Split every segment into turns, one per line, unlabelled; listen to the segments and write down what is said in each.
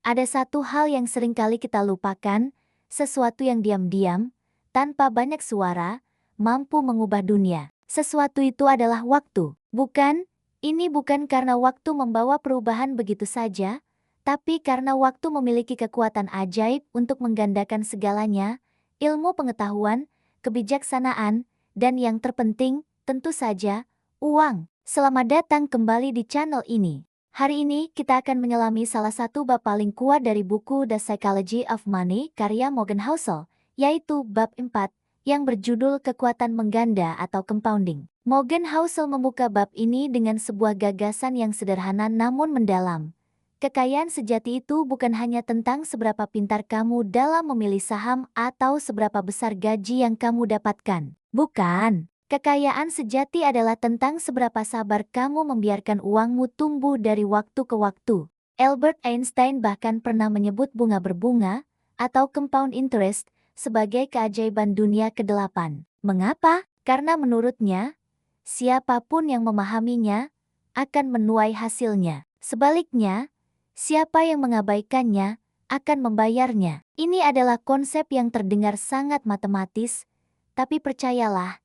Ada satu hal yang sering kali kita lupakan, sesuatu yang diam-diam, tanpa banyak suara, mampu mengubah dunia. Sesuatu itu adalah waktu. Bukan, ini bukan karena waktu membawa perubahan begitu saja, tapi karena waktu memiliki kekuatan ajaib untuk menggandakan segalanya, ilmu pengetahuan, kebijaksanaan, dan yang terpenting, tentu saja, uang. Selamat datang kembali di channel ini. Hari ini kita akan menyelami salah satu bab paling kuat dari buku The Psychology of Money karya Morgan Housel, yaitu bab 4, yang berjudul Kekuatan Mengganda atau Compounding. Morgan Housel membuka bab ini dengan sebuah gagasan yang sederhana namun mendalam. Kekayaan sejati itu bukan hanya tentang seberapa pintar kamu dalam memilih saham atau seberapa besar gaji yang kamu dapatkan. Bukan. Kekayaan sejati adalah tentang seberapa sabar kamu membiarkan uangmu tumbuh dari waktu ke waktu. Albert Einstein bahkan pernah menyebut bunga berbunga, atau compound interest, sebagai keajaiban dunia ke-8. Mengapa? Karena menurutnya, siapapun yang memahaminya, akan menuai hasilnya. Sebaliknya, siapa yang mengabaikannya, akan membayarnya. Ini adalah konsep yang terdengar sangat matematis, tapi percayalah,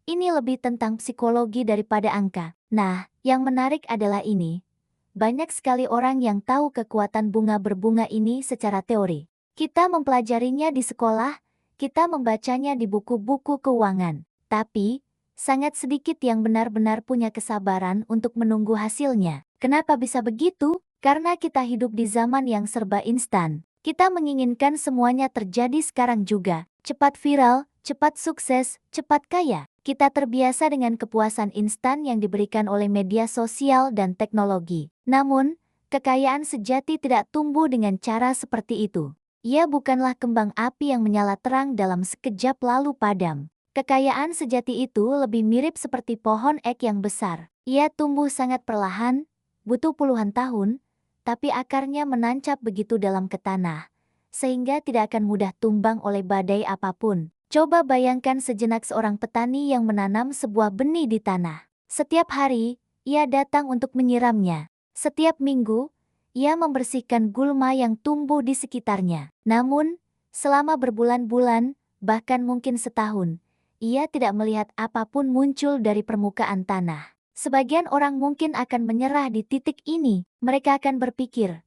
ini lebih tentang psikologi daripada angka. Nah, yang menarik adalah ini. Banyak sekali orang yang tahu kekuatan bunga berbunga ini secara teori. Kita mempelajarinya di sekolah, kita membacanya di buku-buku keuangan. Tapi, sangat sedikit yang benar-benar punya kesabaran untuk menunggu hasilnya. Kenapa bisa begitu? Karena kita hidup di zaman yang serba instan. Kita menginginkan semuanya terjadi sekarang juga. Cepat viral, cepat sukses, cepat kaya. Kita terbiasa dengan kepuasan instan yang diberikan oleh media sosial dan teknologi. Namun, kekayaan sejati tidak tumbuh dengan cara seperti itu. Ia bukanlah kembang api yang menyala terang dalam sekejap lalu padam. Kekayaan sejati itu lebih mirip seperti pohon ek yang besar. Ia tumbuh sangat perlahan, butuh puluhan tahun, tapi akarnya menancap begitu dalam ke tanah, sehingga tidak akan mudah tumbang oleh badai apapun. Coba bayangkan sejenak seorang petani yang menanam sebuah benih di tanah. Setiap hari, ia datang untuk menyiramnya. Setiap minggu, ia membersihkan gulma yang tumbuh di sekitarnya. Namun, selama berbulan-bulan, bahkan mungkin setahun, ia tidak melihat apapun muncul dari permukaan tanah. Sebagian orang mungkin akan menyerah di titik ini. Mereka akan berpikir,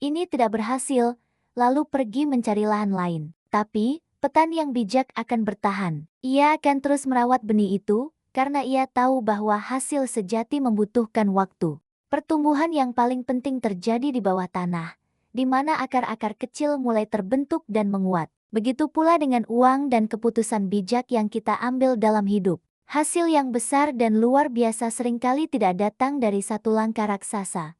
ini tidak berhasil, lalu pergi mencari lahan lain. Tapi, petani yang bijak akan bertahan. Ia akan terus merawat benih itu, karena ia tahu bahwa hasil sejati membutuhkan waktu. Pertumbuhan yang paling penting terjadi di bawah tanah, di mana akar-akar kecil mulai terbentuk dan menguat. Begitu pula dengan uang dan keputusan bijak yang kita ambil dalam hidup. Hasil yang besar dan luar biasa seringkali tidak datang dari satu langkah raksasa,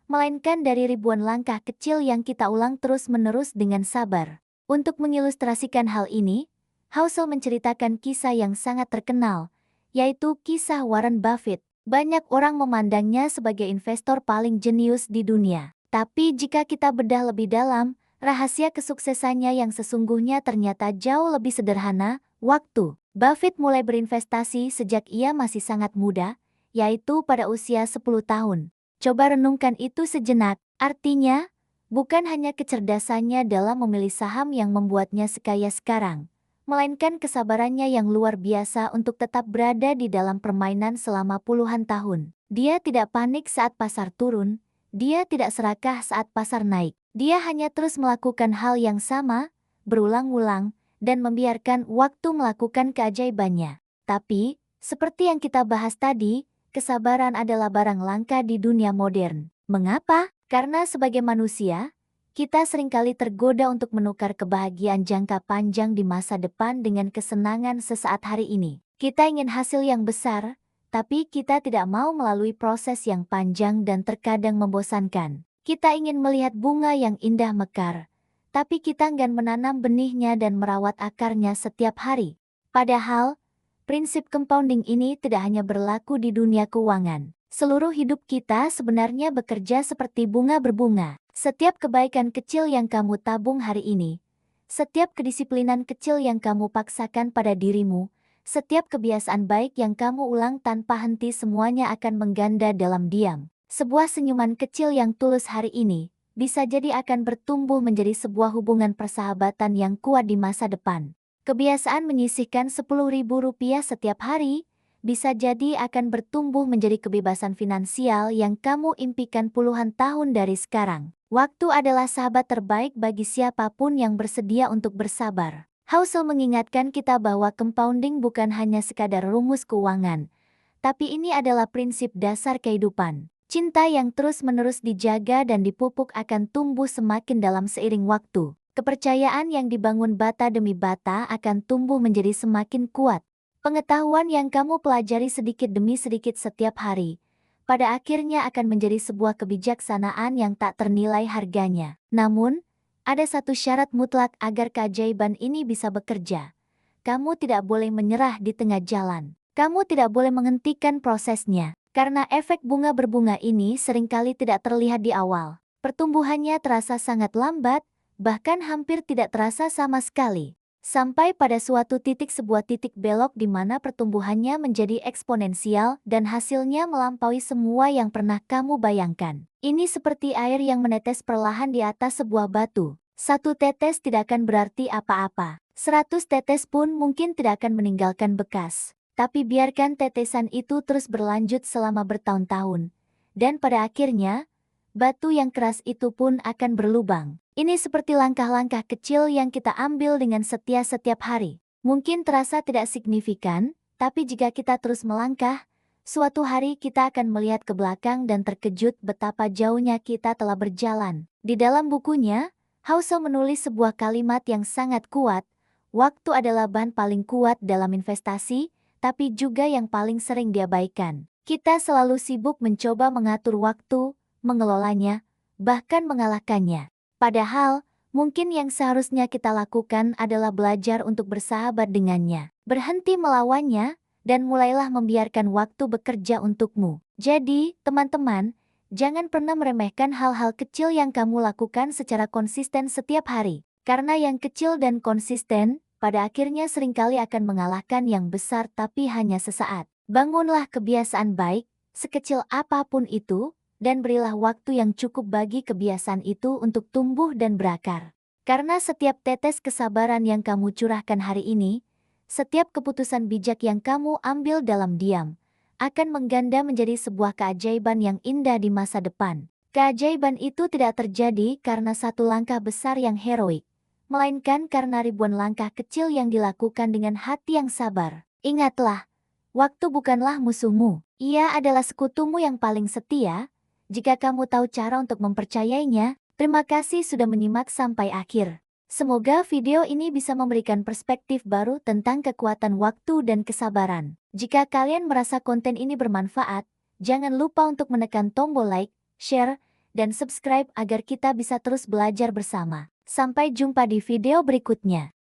melainkan dari ribuan langkah kecil yang kita ulang terus-menerus dengan sabar. Untuk mengilustrasikan hal ini, Housel menceritakan kisah yang sangat terkenal, yaitu kisah Warren Buffett. Banyak orang memandangnya sebagai investor paling jenius di dunia. Tapi jika kita bedah lebih dalam, rahasia kesuksesannya yang sesungguhnya ternyata jauh lebih sederhana, waktu. Buffett mulai berinvestasi sejak ia masih sangat muda, yaitu pada usia 10 tahun. Coba renungkan itu sejenak, artinya, bukan hanya kecerdasannya dalam memilih saham yang membuatnya sekaya sekarang, melainkan kesabarannya yang luar biasa untuk tetap berada di dalam permainan selama puluhan tahun. Dia tidak panik saat pasar turun, dia tidak serakah saat pasar naik. Dia hanya terus melakukan hal yang sama, berulang-ulang, dan membiarkan waktu melakukan keajaibannya. Tapi, seperti yang kita bahas tadi, kesabaran adalah barang langka di dunia modern. Mengapa? Karena sebagai manusia, kita seringkali tergoda untuk menukar kebahagiaan jangka panjang di masa depan dengan kesenangan sesaat hari ini. Kita ingin hasil yang besar, tapi kita tidak mau melalui proses yang panjang dan terkadang membosankan. Kita ingin melihat bunga yang indah mekar, tapi kita enggan menanam benihnya dan merawat akarnya setiap hari. Padahal, prinsip compounding ini tidak hanya berlaku di dunia keuangan. Seluruh hidup kita sebenarnya bekerja seperti bunga berbunga. Setiap kebaikan kecil yang kamu tabung hari ini, setiap kedisiplinan kecil yang kamu paksakan pada dirimu, setiap kebiasaan baik yang kamu ulang tanpa henti semuanya akan mengganda dalam diam. Sebuah senyuman kecil yang tulus hari ini, bisa jadi akan bertumbuh menjadi sebuah hubungan persahabatan yang kuat di masa depan. Kebiasaan menyisihkan Rp10.000 setiap hari bisa jadi akan bertumbuh menjadi kebebasan finansial yang kamu impikan puluhan tahun dari sekarang. Waktu adalah sahabat terbaik bagi siapapun yang bersedia untuk bersabar. Housel mengingatkan kita bahwa compounding bukan hanya sekadar rumus keuangan, tapi ini adalah prinsip dasar kehidupan. Cinta yang terus-menerus dijaga dan dipupuk akan tumbuh semakin dalam seiring waktu. Kepercayaan yang dibangun bata demi bata akan tumbuh menjadi semakin kuat. Pengetahuan yang kamu pelajari sedikit demi sedikit setiap hari, pada akhirnya akan menjadi sebuah kebijaksanaan yang tak ternilai harganya. Namun, ada satu syarat mutlak agar keajaiban ini bisa bekerja. Kamu tidak boleh menyerah di tengah jalan. Kamu tidak boleh menghentikan prosesnya, karena efek bunga berbunga ini seringkali tidak terlihat di awal. Pertumbuhannya terasa sangat lambat, bahkan hampir tidak terasa sama sekali. Sampai pada suatu titik sebuah titik belok di mana pertumbuhannya menjadi eksponensial dan hasilnya melampaui semua yang pernah kamu bayangkan. Ini seperti air yang menetes perlahan di atas sebuah batu. Satu tetes tidak akan berarti apa-apa. 100 tetes pun mungkin tidak akan meninggalkan bekas. Tapi biarkan tetesan itu terus berlanjut selama bertahun-tahun. Dan pada akhirnya, batu yang keras itu pun akan berlubang. Ini seperti langkah-langkah kecil yang kita ambil dengan setia setiap hari. Mungkin terasa tidak signifikan, tapi jika kita terus melangkah, suatu hari kita akan melihat ke belakang dan terkejut betapa jauhnya kita telah berjalan. Di dalam bukunya, Housel menulis sebuah kalimat yang sangat kuat, waktu adalah bahan paling kuat dalam investasi, tapi juga yang paling sering diabaikan. Kita selalu sibuk mencoba mengatur waktu, mengelolanya, bahkan mengalahkannya. Padahal, mungkin yang seharusnya kita lakukan adalah belajar untuk bersahabat dengannya. Berhenti melawannya, dan mulailah membiarkan waktu bekerja untukmu. Jadi, teman-teman, jangan pernah meremehkan hal-hal kecil yang kamu lakukan secara konsisten setiap hari. Karena yang kecil dan konsisten, pada akhirnya seringkali akan mengalahkan yang besar tapi hanya sesaat. Bangunlah kebiasaan baik, sekecil apapun itu, dan berilah waktu yang cukup bagi kebiasaan itu untuk tumbuh dan berakar. Karena setiap tetes kesabaran yang kamu curahkan hari ini, setiap keputusan bijak yang kamu ambil dalam diam, akan mengganda menjadi sebuah keajaiban yang indah di masa depan. Keajaiban itu tidak terjadi karena satu langkah besar yang heroik, melainkan karena ribuan langkah kecil yang dilakukan dengan hati yang sabar. Ingatlah, waktu bukanlah musuhmu, ia adalah sekutumu yang paling setia. Jika kamu tahu cara untuk mempercayainya, terima kasih sudah menyimak sampai akhir. Semoga video ini bisa memberikan perspektif baru tentang kekuatan waktu dan kesabaran. Jika kalian merasa konten ini bermanfaat, jangan lupa untuk menekan tombol like, share, dan subscribe agar kita bisa terus belajar bersama. Sampai jumpa di video berikutnya.